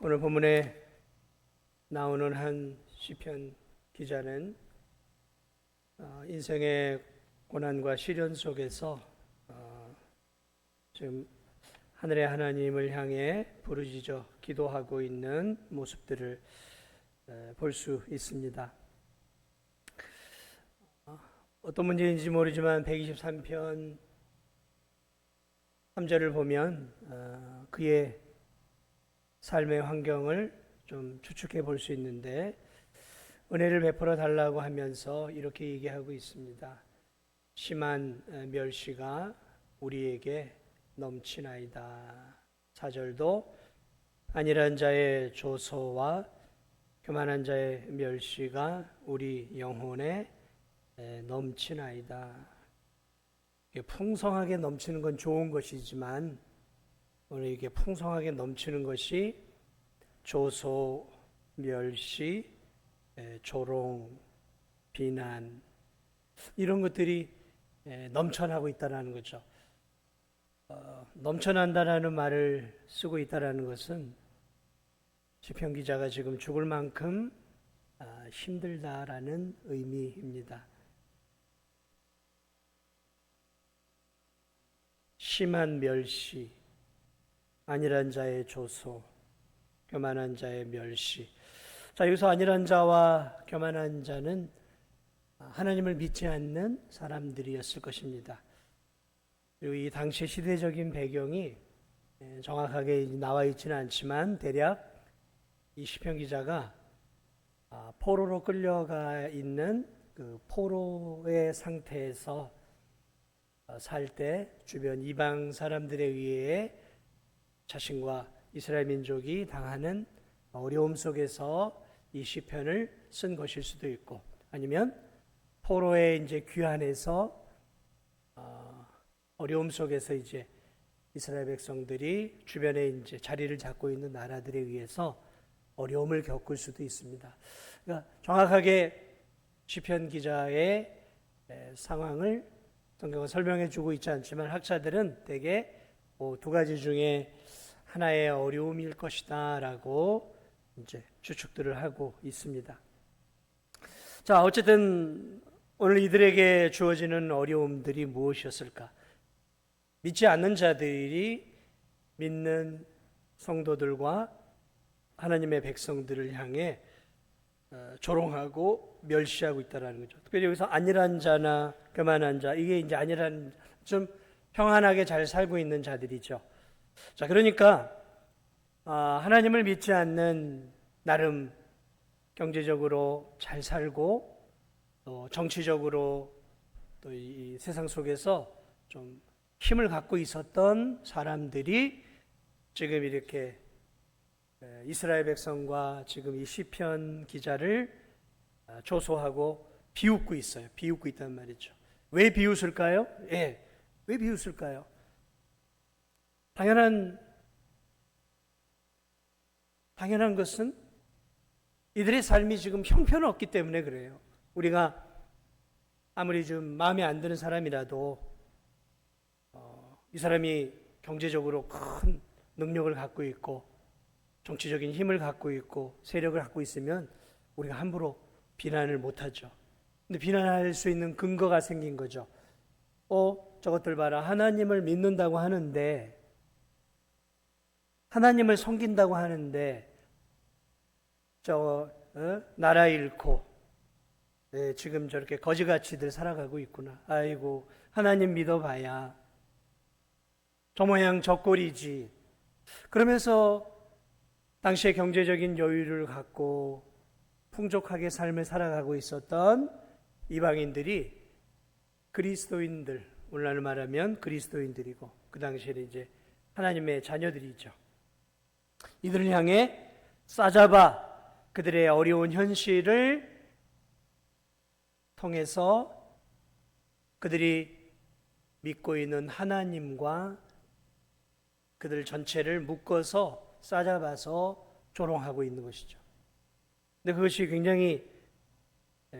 오늘 본문에 나오는 한 시편 기자는 인생의 고난과 시련 속에서 지금 하늘의 하나님을 향해 부르짖어 기도하고 있는 모습들을 볼 수 있습니다. 어떤 문제인지 모르지만 123편 3절을 보면 그의 삶의 환경을 좀 추측해 볼 수 있는데, 은혜를 베풀어 달라고 하면서 이렇게 얘기하고 있습니다. 심한 멸시가 우리에게 넘치나이다. 4절도 안일한 자의 조소와 교만한 자의 멸시가 우리 영혼에 넘치나이다. 풍성하게 넘치는 건 좋은 것이지만 오늘 이게 풍성하게 넘치는 것이 조소, 멸시, 조롱, 비난, 이런 것들이 넘쳐나고 있다는 거죠. 넘쳐난다라는 말을 쓰고 있다는 것은 시편 기자가 지금 죽을 만큼 힘들다라는 의미입니다. 심한 멸시, 안일한 자의 조소, 교만한 자의 멸시. 자, 여기서 안일한 자와 교만한 자는 하나님을 믿지 않는 사람들이었을 것입니다. 그리고 이 당시 시대적인 배경이 정확하게 나와 있지는 않지만 대략 이 시편 기자가 포로로 끌려가 있는 그 포로의 상태에서 살 때 주변 이방 사람들에 의해 자신과 이스라엘 민족이 당하는 어려움 속에서 이 시편을 쓴 것일 수도 있고, 아니면 포로에 이제 귀환해서 어려움 속에서 이제 이스라엘 백성들이 주변에 이제 자리를 잡고 있는 나라들에 의해서 어려움을 겪을 수도 있습니다. 그러니까 정확하게 시편 기자의 상황을 성경은 설명해 주고 있지 않지만 학자들은 대개 두 가지 중에 하나의 어려움일 것이다 라고 이제 추측들을 하고 있습니다. 자, 어쨌든 오늘 이들에게 주어지는 어려움들이 무엇이었을까? 믿지 않는 자들이 믿는 성도들과 하나님의 백성들을 향해 조롱하고 멸시하고 있다는 거죠. 특별히 여기서 안일한 자나 교만한 자, 이게 이제 안일한, 좀 평안하게 잘 살고 있는 자들이죠. 자, 그러니까 하나님을 믿지 않는, 나름 경제적으로 잘 살고 또 정치적으로 또 이 세상 속에서 좀 힘을 갖고 있었던 사람들이 지금 이렇게 이스라엘 백성과 지금 이 시편 기자를 조소하고 비웃고 있어요. 비웃고 있단 말이죠. 왜 비웃을까요? 왜 비웃을까요? 당연한 것은 이들의 삶이 지금 형편없기 때문에 그래요. 우리가 아무리 좀 마음에 안 드는 사람이라도 이 사람이 경제적으로 큰 능력을 갖고 있고 정치적인 힘을 갖고 있고 세력을 갖고 있으면 우리가 함부로 비난을 못하죠. 근데 비난할 수 있는 근거가 생긴 거죠. 저것들 봐라. 하나님을 믿는다고 하는데, 하나님을 섬긴다고 하는데 나라 잃고 지금 저렇게 거지같이들 살아가고 있구나. 아이고, 하나님 믿어봐야 저 모양 저 꼴이지. 그러면서 당시의 경제적인 여유를 갖고 풍족하게 삶을 살아가고 있었던 이방인들이 그리스도인들, 오늘날 말하면 그리스도인들이고 그 당시에 이제 하나님의 자녀들이죠. 이들을 향해 싸잡아 그들의 어려운 현실을 통해서 그들이 믿고 있는 하나님과 그들 전체를 묶어서 싸잡아서 조롱하고 있는 것이죠. 근데 그것이 굉장히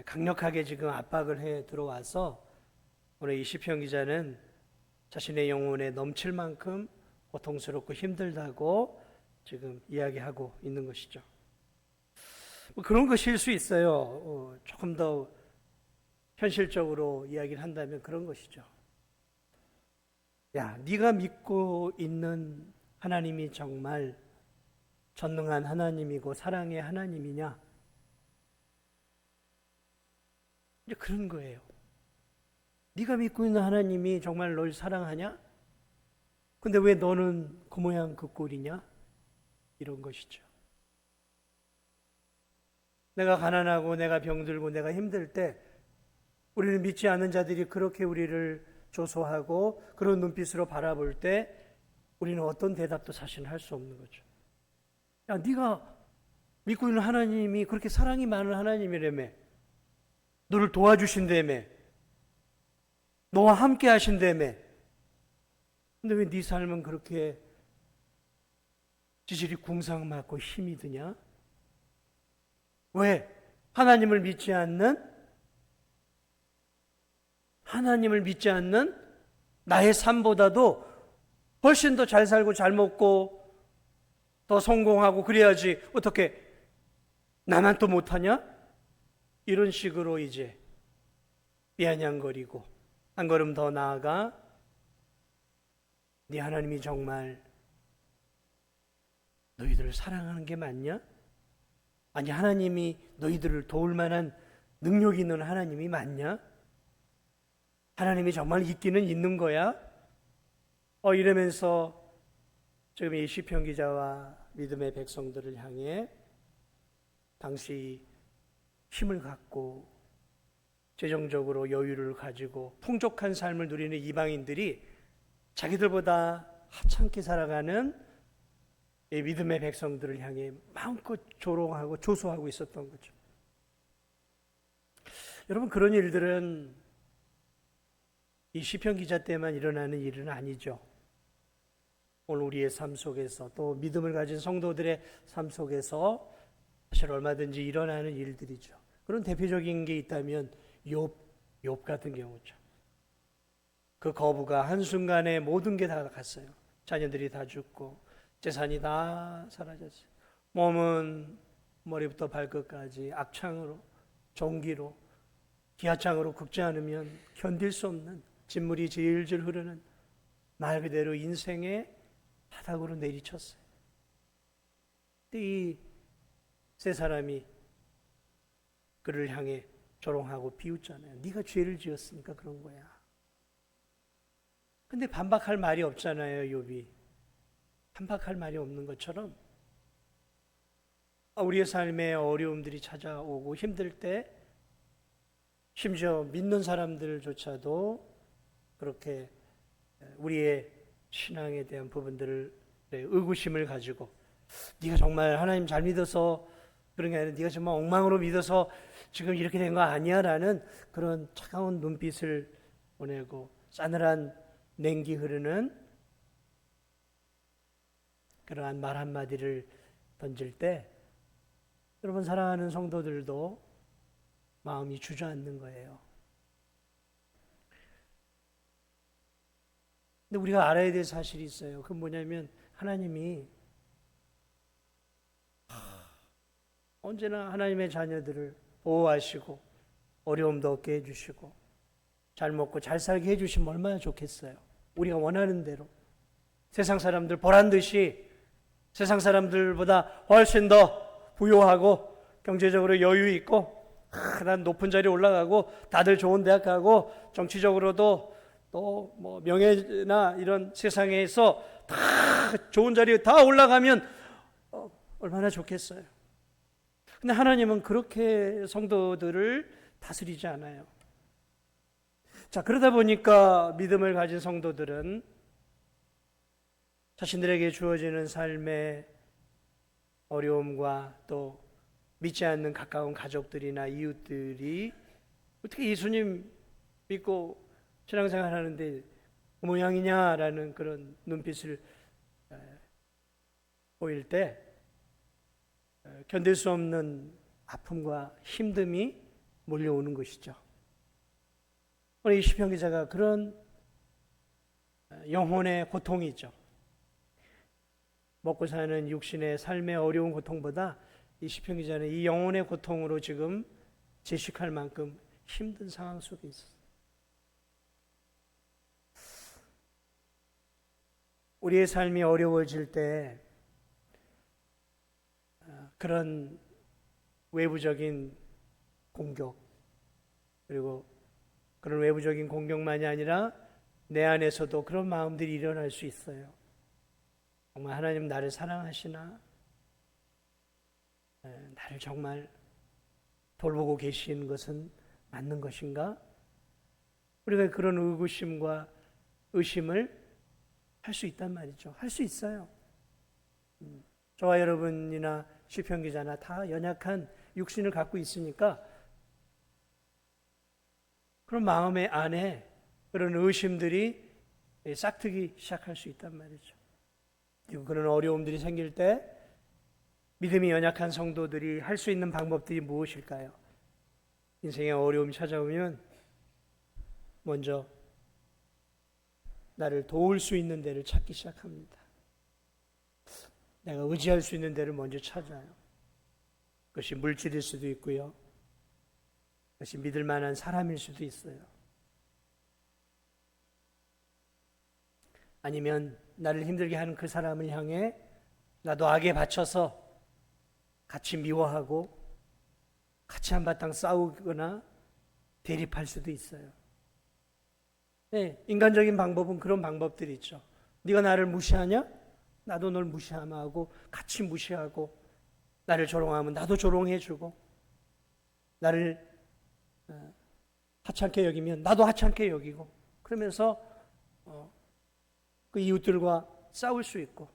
강력하게 지금 압박을 해 들어와서 오늘 이 시편 기자는 자신의 영혼에 넘칠 만큼 고통스럽고 힘들다고 지금 이야기하고 있는 것이죠. 뭐 그런 것일 수 있어요. 조금 더 현실적으로 이야기를 한다면 그런 것이죠. 야, 네가 믿고 있는 하나님이 정말 전능한 하나님이고 사랑의 하나님이냐? 이제 그런 거예요. 네가 믿고 있는 하나님이 정말 널 사랑하냐? 근데 왜 너는 그 모양 그 꼴이냐? 이런 것이죠. 내가 가난하고 내가 병들고 내가 힘들 때 우리는 믿지 않는 자들이 그렇게 우리를 조소하고 그런 눈빛으로 바라볼 때 우리는 어떤 대답도 사실은 할 수 없는 거죠. 야, 네가 믿고 있는 하나님이 그렇게 사랑이 많은 하나님이라며, 너를 도와주신다며, 너와 함께 하신다며, 근데 왜 네 삶은 그렇게 지질이 궁상맞고 힘이 드냐? 왜? 하나님을 믿지 않는 나의 삶보다도 훨씬 더 잘 살고 잘 먹고 더 성공하고 그래야지 어떻게 나만 또 못하냐? 이런 식으로 이제 비아냥거리고 한 걸음 더 나아가 네 하나님이 정말 너희들을 사랑하는 게 맞냐? 아니 하나님이 너희들을 도울 만한 능력이 있는 하나님이 맞냐? 하나님이 정말 있기는 있는 거야? 이러면서 지금 이 시편 기자와 믿음의 백성들을 향해 당시 힘을 갖고 재정적으로 여유를 가지고 풍족한 삶을 누리는 이방인들이 자기들보다 하찮게 살아가는 이 믿음의 백성들을 향해 마음껏 조롱하고 조소하고 있었던 거죠. 여러분, 그런 일들은 이 시편 기자 때만 일어나는 일은 아니죠. 오늘 우리의 삶 속에서 또 믿음을 가진 성도들의 삶 속에서 사실 얼마든지 일어나는 일들이죠. 그런 대표적인 게 있다면 욥 같은 경우죠. 그 거부가 한순간에 모든 게 다 갔어요. 자녀들이 다 죽고 재산이 다 사라졌어요. 몸은 머리부터 발끝까지 악창으로, 종기로, 기하창으로 긁지 않으면 견딜 수 없는 진물이 질질 흐르는 말 그대로 인생의 바닥으로 내리쳤어요. 근데 이 세 사람이 그를 향해 조롱하고 비웃잖아요. 네가 죄를 지었으니까 그런 거야. 근데 반박할 말이 없잖아요, 욥이. 반박할 말이 없는 것처럼 우리의 삶에 어려움들이 찾아오고 힘들 때 심지어 믿는 사람들조차도 그렇게 우리의 신앙에 대한 부분들을 의구심을 가지고 네가 정말 하나님 잘 믿어서 그런 게 아니라 네가 정말 엉망으로 믿어서 지금 이렇게 된 거 아니야? 라는 그런 차가운 눈빛을 보내고 싸늘한 냉기 흐르는 그러한 말 한마디를 던질 때 여러분 사랑하는 성도들도 마음이 주저앉는 거예요. 근데 우리가 알아야 될 사실이 있어요. 그건 뭐냐면 하나님이 언제나 하나님의 자녀들을 보호하시고 어려움도 없게 해주시고 잘 먹고 잘 살게 해주시면 얼마나 좋겠어요. 우리가 원하는 대로 세상 사람들 보란 듯이 세상 사람들보다 훨씬 더 부유하고 경제적으로 여유 있고 난 높은 자리에 올라가고 다들 좋은 대학 가고 정치적으로도 또 뭐 명예나 이런 세상에서 다 좋은 자리에 다 올라가면 얼마나 좋겠어요. 근데 하나님은 그렇게 성도들을 다스리지 않아요. 자, 그러다 보니까 믿음을 가진 성도들은 자신들에게 주어지는 삶의 어려움과 또 믿지 않는 가까운 가족들이나 이웃들이 어떻게 예수님 믿고 신앙생활 하는데 그 모양이냐라는 그런 눈빛을 보일 때 견딜 수 없는 아픔과 힘듦이 몰려오는 것이죠. 오늘 이 시편 기자가 그런 영혼의 고통이 있죠. 먹고 사는 육신의 삶의 어려운 고통보다 이 시편 기자는 이 영혼의 고통으로 지금 질식할 만큼 힘든 상황 속에 있었어요. 우리의 삶이 어려워질 때 그런 외부적인 공격, 그리고 그런 외부적인 공격만이 아니라 내 안에서도 그런 마음들이 일어날 수 있어요. 정말 하나님 나를 사랑하시나? 나를 정말 돌보고 계시는 것은 맞는 것인가? 우리가 그런 의구심과 의심을 할 수 있단 말이죠. 할 수 있어요. 저와 여러분이나 시편 기자나 다 연약한 육신을 갖고 있으니까 그런 마음의 안에 그런 의심들이 싹트기 시작할 수 있단 말이죠. 그리고 그런 어려움들이 생길 때 믿음이 연약한 성도들이 할 수 있는 방법들이 무엇일까요? 인생의 어려움이 찾아오면 먼저 나를 도울 수 있는 데를 찾기 시작합니다. 내가 의지할 수 있는 데를 먼저 찾아요. 그것이 물질일 수도 있고요. 그것이 믿을 만한 사람일 수도 있어요. 아니면 나를 힘들게 하는 그 사람을 향해 나도 악에 바쳐서 같이 미워하고 같이 한바탕 싸우거나 대립할 수도 있어요. 네, 인간적인 방법은 그런 방법들이 있죠. 네가 나를 무시하냐? 나도 널 무시하고 같이 무시하고, 나를 조롱하면 나도 조롱해주고, 나를 하찮게 여기면 나도 하찮게 여기고, 그러면서 그 이웃들과 싸울 수 있고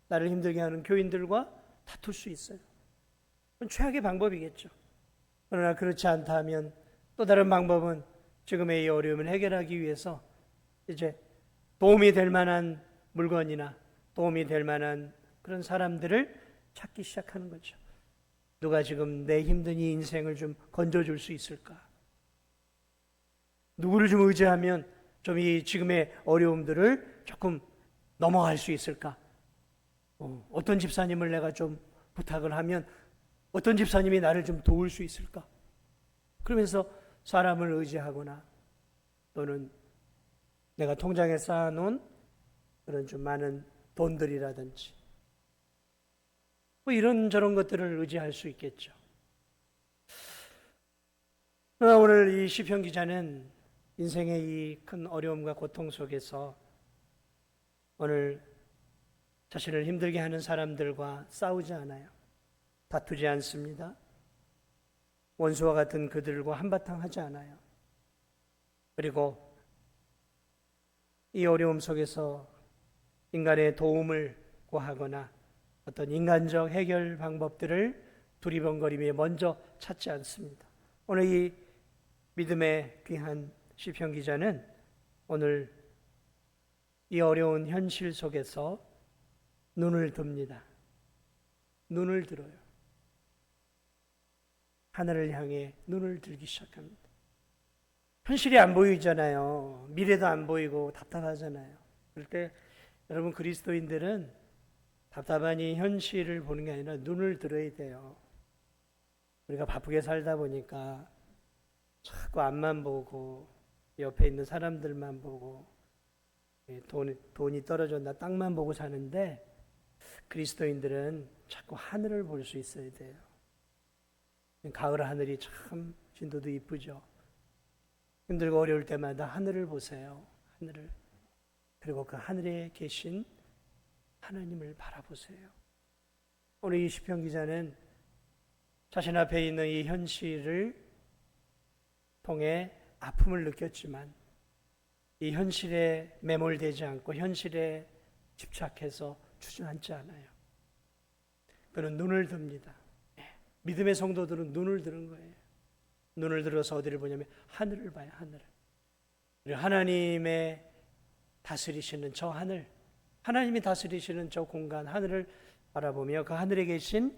나를 힘들게 하는 교인들과 다툴 수 있어요. 그건 최악의 방법이겠죠. 그러나 그렇지 않다면 또 다른 방법은 지금의 이 어려움을 해결하기 위해서 이제 도움이 될 만한 물건이나 도움이 될 만한 그런 사람들을 찾기 시작하는 거죠. 누가 지금 내 힘든 이 인생을 좀 건져줄 수 있을까? 누구를 좀 의지하면 좀 이 지금의 어려움들을 조금 넘어갈 수 있을까? 어떤 집사님을 내가 좀 부탁을 하면 어떤 집사님이 나를 좀 도울 수 있을까? 그러면서 사람을 의지하거나 또는 내가 통장에 쌓아놓은 그런 좀 많은 돈들이라든지 뭐 이런저런 것들을 의지할 수 있겠죠. 그러나 오늘 이 시편 기자는 인생의 이 큰 어려움과 고통 속에서 오늘 자신을 힘들게 하는 사람들과 싸우지 않아요. 다투지 않습니다. 원수와 같은 그들과 한바탕 하지 않아요. 그리고 이 어려움 속에서 인간의 도움을 구하거나 어떤 인간적 해결 방법들을 두리번거리며 먼저 찾지 않습니다. 오늘 이 믿음의 귀한 시편 기자는 오늘 이 어려운 현실 속에서 눈을 듭니다. 눈을 들어요. 하늘을 향해 눈을 들기 시작합니다. 현실이 안 보이잖아요. 미래도 안 보이고 답답하잖아요. 그럴 때 여러분 그리스도인들은 답답한 이 현실을 보는 게 아니라 눈을 들어야 돼요. 우리가 바쁘게 살다 보니까 자꾸 앞만 보고 옆에 있는 사람들만 보고 돈이 떨어졌나 땅만 보고 사는데 그리스도인들은 자꾸 하늘을 볼 수 있어야 돼요. 가을 하늘이 참 진도도 이쁘죠. 힘들고 어려울 때마다 하늘을 보세요. 하늘을. 그리고 그 하늘에 계신 하나님을 바라보세요. 오늘 이 시편 기자는 자신 앞에 있는 이 현실을 통해 아픔을 느꼈지만 이 현실에 매몰되지 않고 현실에 집착해서 주저앉지 않아요. 그는 눈을 듭니다. 믿음의 성도들은 눈을 드는 거예요. 눈을 들어서 어디를 보냐면 하늘을 봐요. 하늘을. 그리고 하나님의 다스리시는 저 하늘, 하나님이 다스리시는 저 공간, 하늘을 바라보며 그 하늘에 계신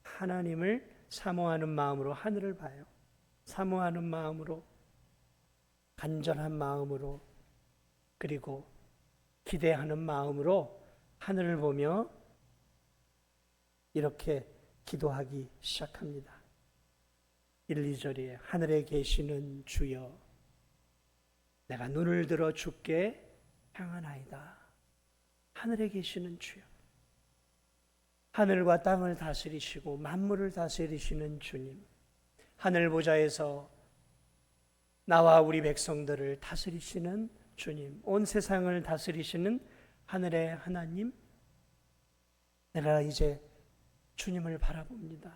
하나님을 사모하는 마음으로 하늘을 봐요. 사모하는 마음으로, 간절한 마음으로, 그리고 기대하는 마음으로 하늘을 보며 이렇게 기도하기 시작합니다. 1, 2절에 하늘에 계시는 주여 내가 눈을 들어 주께 향하나이다. 하늘에 계시는 주여, 하늘과 땅을 다스리시고 만물을 다스리시는 주님, 하늘 보좌에서 나와 우리 백성들을 다스리시는 주님, 온 세상을 다스리시는 하늘의 하나님, 내가 이제 주님을 바라봅니다.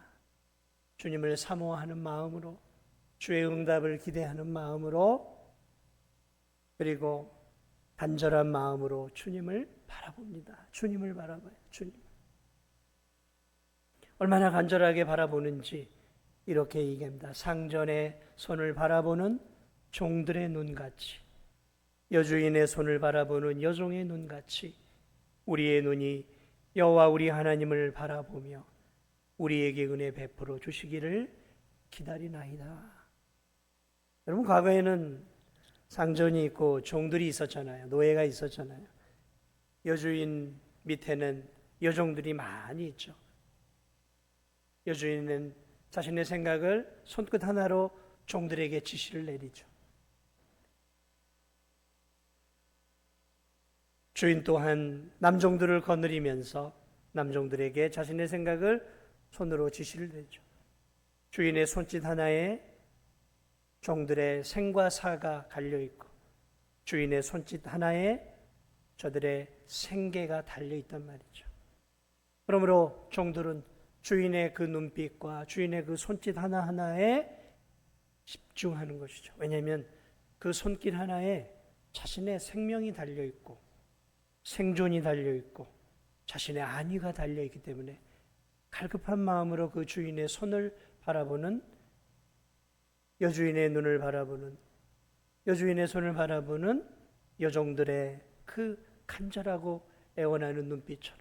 주님을 사모하는 마음으로, 주의 응답을 기대하는 마음으로, 그리고 간절한 마음으로 주님을 바라봅니다. 주님을 바라봐요. 주님. 얼마나 간절하게 바라보는지 이렇게 얘기합니다. 상전의 손을 바라보는 종들의 눈같이, 여주인의 손을 바라보는 여종의 눈같이 우리의 눈이 여호와 우리 하나님을 바라보며 우리에게 은혜 베풀어 주시기를 기다리나이다. 여러분, 과거에는 상전이 있고 종들이 있었잖아요. 노예가 있었잖아요. 여주인 밑에는 여종들이 많이 있죠. 여주인은 자신의 생각을 손끝 하나로 종들에게 지시를 내리죠. 주인 또한 남종들을 거느리면서 남종들에게 자신의 생각을 손으로 지시를 내죠. 주인의 손짓 하나에 종들의 생과 사가 갈려있고 주인의 손짓 하나에 저들의 생계가 달려있단 말이죠. 그러므로 종들은 주인의 그 눈빛과 주인의 그 손짓 하나하나에 집중하는 것이죠. 왜냐하면 그 손길 하나에 자신의 생명이 달려있고 생존이 달려있고 자신의 안위가 달려있기 때문에 갈급한 마음으로 그 주인의 손을 바라보는, 여주인의 눈을 바라보는, 여주인의 손을 바라보는 여종들의 그 간절하고 애원하는 눈빛처럼,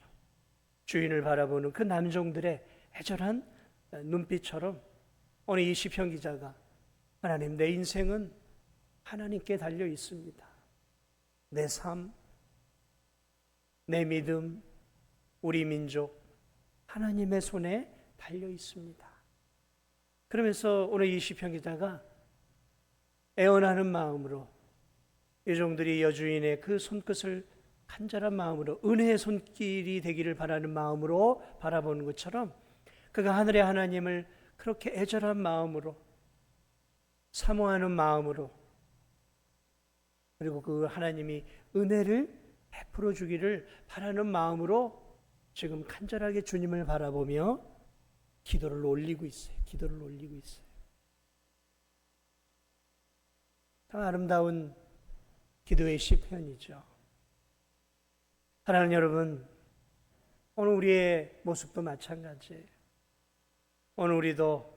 주인을 바라보는 그 남종들의 애절한 눈빛처럼 오늘 이 시편 기자가 하나님, 내 인생은 하나님께 달려 있습니다. 내 삶, 내 믿음, 우리 민족 하나님의 손에 달려 있습니다. 그러면서 오늘 이 시편 기자가 애원하는 마음으로 여종들이 여주인의 그 손끝을 간절한 마음으로 은혜의 손길이 되기를 바라는 마음으로 바라보는 것처럼 그가 하늘의 하나님을 그렇게 애절한 마음으로 사모하는 마음으로, 그리고 그 하나님이 은혜를 베풀어 주기를 바라는 마음으로 지금 간절하게 주님을 바라보며 기도를 올리고 있어요. 기도를 올리고 있어요. 참 아름다운 기도의 시편이죠. 사랑하는 여러분, 오늘 우리의 모습도 마찬가지예요. 오늘 우리도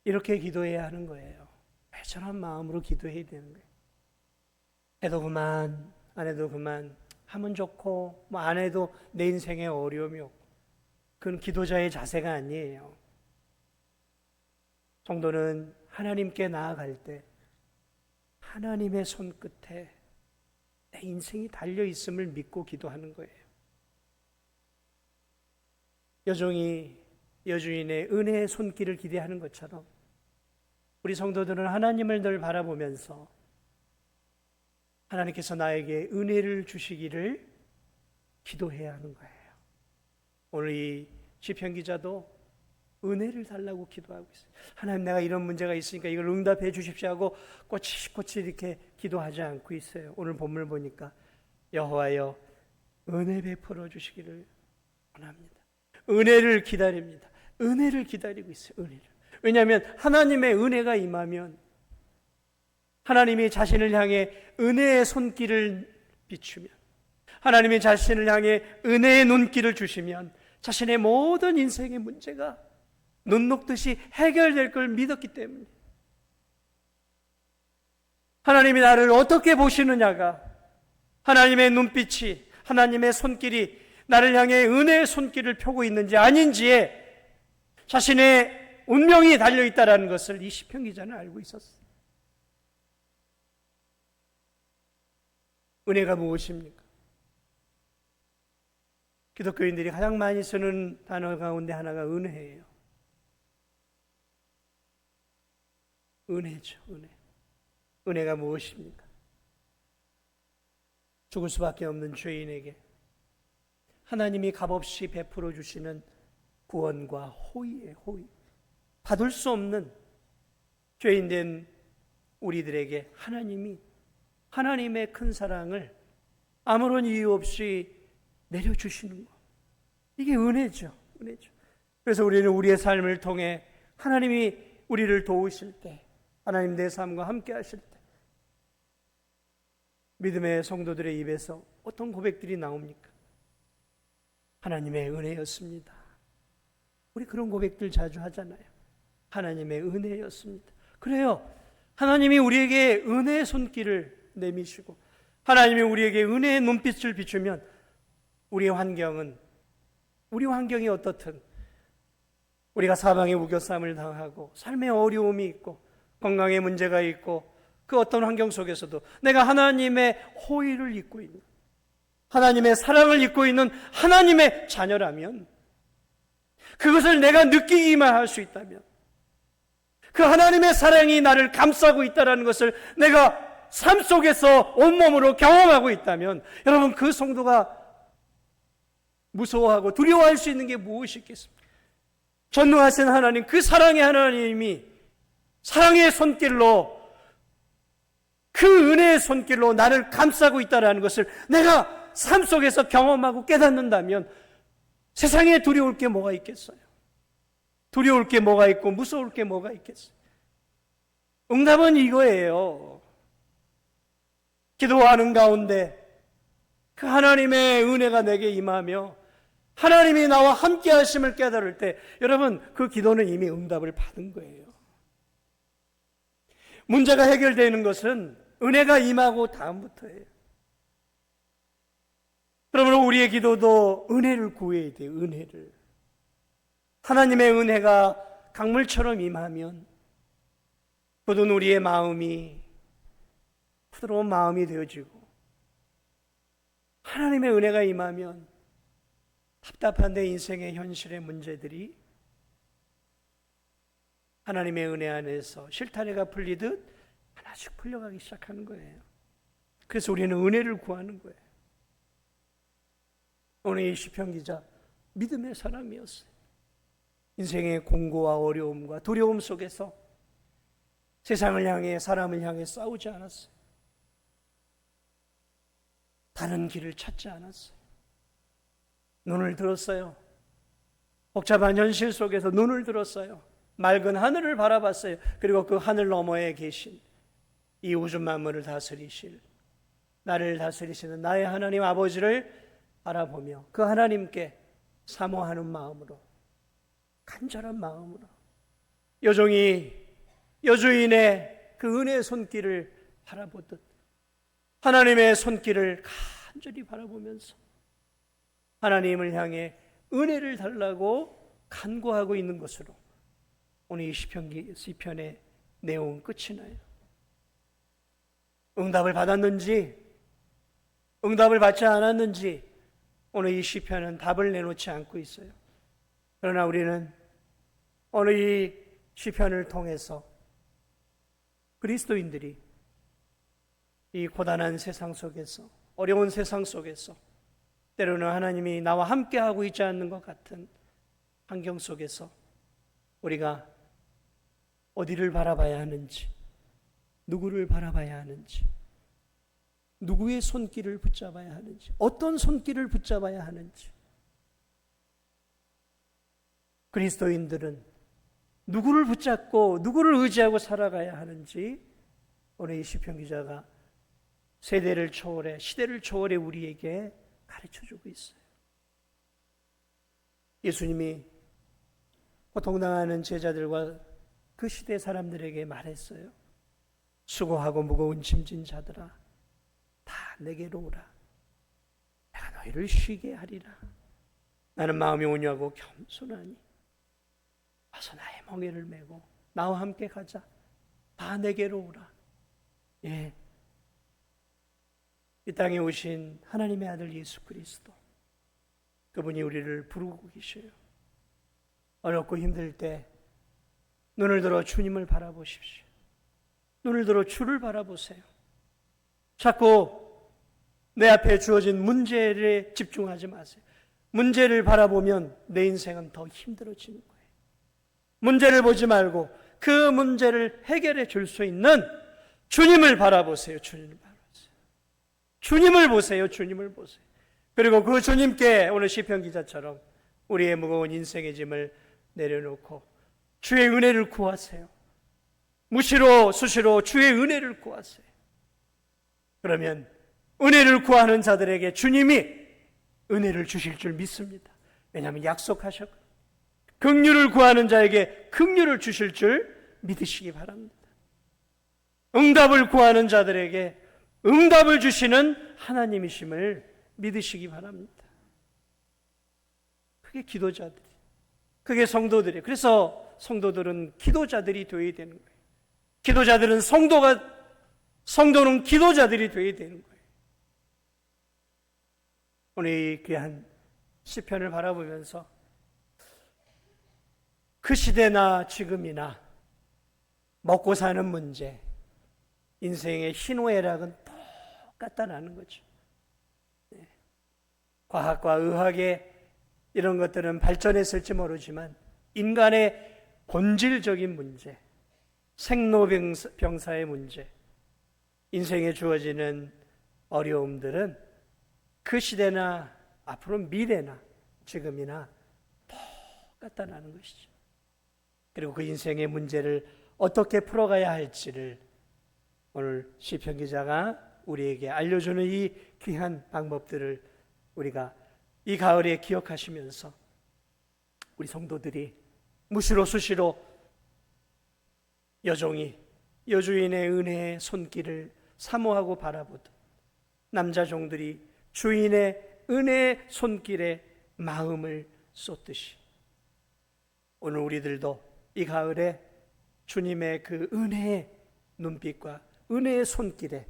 이렇게 기도해야 하는 거예요. 애절한 마음으로 기도해야 되는 거예요. 해도 그만, 안 해도 그만, 하면 좋고 뭐 안 해도 내 인생에 어려움이 없고, 그건 기도자의 자세가 아니에요. 성도는 하나님께 나아갈 때 하나님의 손끝에 내 인생이 달려있음을 믿고 기도하는 거예요. 여종이 여주인의 은혜의 손길을 기대하는 것처럼 우리 성도들은 하나님을 늘 바라보면서 하나님께서 나에게 은혜를 주시기를 기도해야 하는 거예요. 오늘 이 시편 기자도 은혜를 달라고 기도하고 있어요. 하나님, 내가 이런 문제가 있으니까 이걸 응답해 주십시오 하고 꼬치꼬치 이렇게 기도하지 않고 있어요. 오늘 본문을 보니까 여호와여 은혜 베풀어 주시기를 원합니다. 은혜를 기다립니다. 은혜를 기다리고 있어요. 은혜를. 왜냐하면 하나님의 은혜가 임하면, 하나님이 자신을 향해 은혜의 손길을 비추면, 하나님이 자신을 향해 은혜의 눈길을 주시면 자신의 모든 인생의 문제가 눈 녹듯이 해결될 걸 믿었기 때문에, 하나님이 나를 어떻게 보시느냐가, 하나님의 눈빛이, 하나님의 손길이 나를 향해 은혜의 손길을 펴고 있는지 아닌지에 자신의 운명이 달려있다는 것을 이 시편 기자는 알고 있었어요. 은혜가 무엇입니까? 기독교인들이 가장 많이 쓰는 단어 가운데 하나가 은혜예요. 은혜죠, 은혜. 은혜가 무엇입니까? 죽을 수밖에 없는 죄인에게 하나님이 값없이 베풀어 주시는 구원과 호의예요, 호의. 받을 수 없는 죄인된 우리들에게 하나님이 하나님의 큰 사랑을 아무런 이유 없이 내려주시는 것. 이게 은혜죠, 은혜죠. 그래서 우리는 우리의 삶을 통해 하나님이 우리를 도우실 때, 하나님 내 삶과 함께 하실 때 믿음의 성도들의 입에서 어떤 고백들이 나옵니까? 하나님의 은혜였습니다. 우리 그런 고백들 자주 하잖아요. 하나님의 은혜였습니다. 그래요. 하나님이 우리에게 은혜의 손길을 내미시고 하나님이 우리에게 은혜의 눈빛을 비추면 우리 환경이 어떻든 우리가 사방에 우겨쌈을 당하고 삶에 어려움이 있고 건강에 문제가 있고 그 어떤 환경 속에서도 내가 하나님의 호의를 입고 있는, 하나님의 사랑을 입고 있는 하나님의 자녀라면, 그것을 내가 느끼기만 할 수 있다면, 그 하나님의 사랑이 나를 감싸고 있다는 것을 내가 삶 속에서 온몸으로 경험하고 있다면, 여러분 그 성도가 무서워하고 두려워할 수 있는 게 무엇이 있겠습니까? 전능하신 하나님, 그 사랑의 하나님이 사랑의 손길로, 그 은혜의 손길로 나를 감싸고 있다는 것을 내가 삶 속에서 경험하고 깨닫는다면 세상에 두려울 게 뭐가 있겠어요? 두려울 게 뭐가 있고 무서울 게 뭐가 있겠어요? 응답은 이거예요. 기도하는 가운데 그 하나님의 은혜가 내게 임하며 하나님이 나와 함께 하심을 깨달을 때 여러분 그 기도는 이미 응답을 받은 거예요. 문제가 해결되는 것은 은혜가 임하고 다음부터예요. 그러므로 우리의 기도도 은혜를 구해야 돼요. 은혜를. 하나님의 은혜가 강물처럼 임하면 모든 우리의 마음이 부드러운 마음이 되어지고 하나님의 은혜가 임하면 답답한 내 인생의 현실의 문제들이 하나님의 은혜 안에서 실타래가 풀리듯 하나씩 풀려가기 시작하는 거예요. 그래서 우리는 은혜를 구하는 거예요. 오늘 이 시편 기자 믿음의 사람이었어요. 인생의 공고와 어려움과 두려움 속에서 세상을 향해 사람을 향해 싸우지 않았어요. 다른 길을 찾지 않았어요. 눈을 들었어요. 복잡한 현실 속에서 눈을 들었어요. 맑은 하늘을 바라봤어요. 그리고 그 하늘 너머에 계신 이 우주 만물을 다스리실, 나를 다스리시는 나의 하나님 아버지를 바라보며 그 하나님께 사모하는 마음으로, 간절한 마음으로 여주인의 그 은혜의 손길을 바라보듯 하나님의 손길을 간절히 바라보면서 하나님을 향해 은혜를 달라고 간구하고 있는 것으로 오늘 이 시편의 내용은 끝이 나요. 응답을 받았는지 응답을 받지 않았는지 오늘 이 시편은 답을 내놓지 않고 있어요. 그러나 우리는 오늘 이 시편을 통해서 그리스도인들이 이 고단한 세상 속에서, 어려운 세상 속에서, 때로는 하나님이 나와 함께하고 있지 않는 것 같은 환경 속에서 우리가 어디를 바라봐야 하는지, 누구를 바라봐야 하는지, 누구의 손길을 붙잡아야 하는지, 어떤 손길을 붙잡아야 하는지, 그리스도인들은 누구를 붙잡고 누구를 의지하고 살아가야 하는지 오늘 이 시편 기자가 세대를 초월해, 시대를 초월해 우리에게 가르쳐주고 있어요. 예수님이 고통당하는 제자들과 그 시대 사람들에게 말했어요. 수고하고 무거운 짐진 자들아, 다 내게로 오라. 내가 너희를 쉬게 하리라. 나는 마음이 온유하고 겸손하니 와서 나의 멍에를 메고 나와 함께 가자. 다 내게로 오라. 예, 이 땅에 오신 하나님의 아들 예수 그리스도, 그분이 우리를 부르고 계셔요. 어렵고 힘들 때 눈을 들어 주님을 바라보십시오. 눈을 들어 주를 바라보세요. 자꾸 내 앞에 주어진 문제에 집중하지 마세요. 문제를 바라보면 내 인생은 더 힘들어지는 거예요. 문제를 보지 말고 그 문제를 해결해 줄 수 있는 주님을 바라보세요. 주님을 바라보세요. 주님을 보세요. 주님을 보세요. 그리고 그 주님께 오늘 시편 기자처럼 우리의 무거운 인생의 짐을 내려놓고 주의 은혜를 구하세요. 무시로 수시로 주의 은혜를 구하세요. 그러면 은혜를 구하는 자들에게 주님이 은혜를 주실 줄 믿습니다. 왜냐하면 약속하셨고 긍휼을 구하는 자에게 긍휼을 주실 줄 믿으시기 바랍니다. 응답을 구하는 자들에게 응답을 주시는 하나님이심을 믿으시기 바랍니다. 그게 기도자들이, 그게 성도들이에요. 그래서 성도들은 기도자들이 되어야 되는 거예요. 기도자들은 성도는 기도자들이 되어야 되는 거예요. 오늘 이 귀한 시편을 바라보면서 그 시대나 지금이나 먹고 사는 문제, 인생의 희노애락은 똑같다라는 거죠. 과학과 의학의 이런 것들은 발전했을지 모르지만 인간의 본질적인 문제, 생로병사의 문제, 인생에 주어지는 어려움들은 그 시대나 앞으로 미래나 지금이나 똑같다는 것이죠. 그리고 그 인생의 문제를 어떻게 풀어가야 할지를 오늘 시편 기자가 우리에게 알려주는 이 귀한 방법들을 우리가 이 가을에 기억하시면서 우리 성도들이 무시로 수시로 여종이 여주인의 은혜의 손길을 사모하고 바라보듯 남자 종들이 주인의 은혜의 손길에 마음을 쏟듯이 오늘 우리들도 이 가을에 주님의 그 은혜의 눈빛과 은혜의 손길에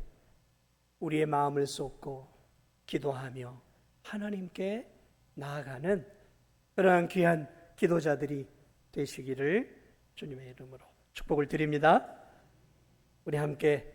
우리의 마음을 쏟고 기도하며 하나님께 나아가는 그러한 귀한 기도자들이 되시기를 주님의 이름으로 축복을 드립니다. 우리 함께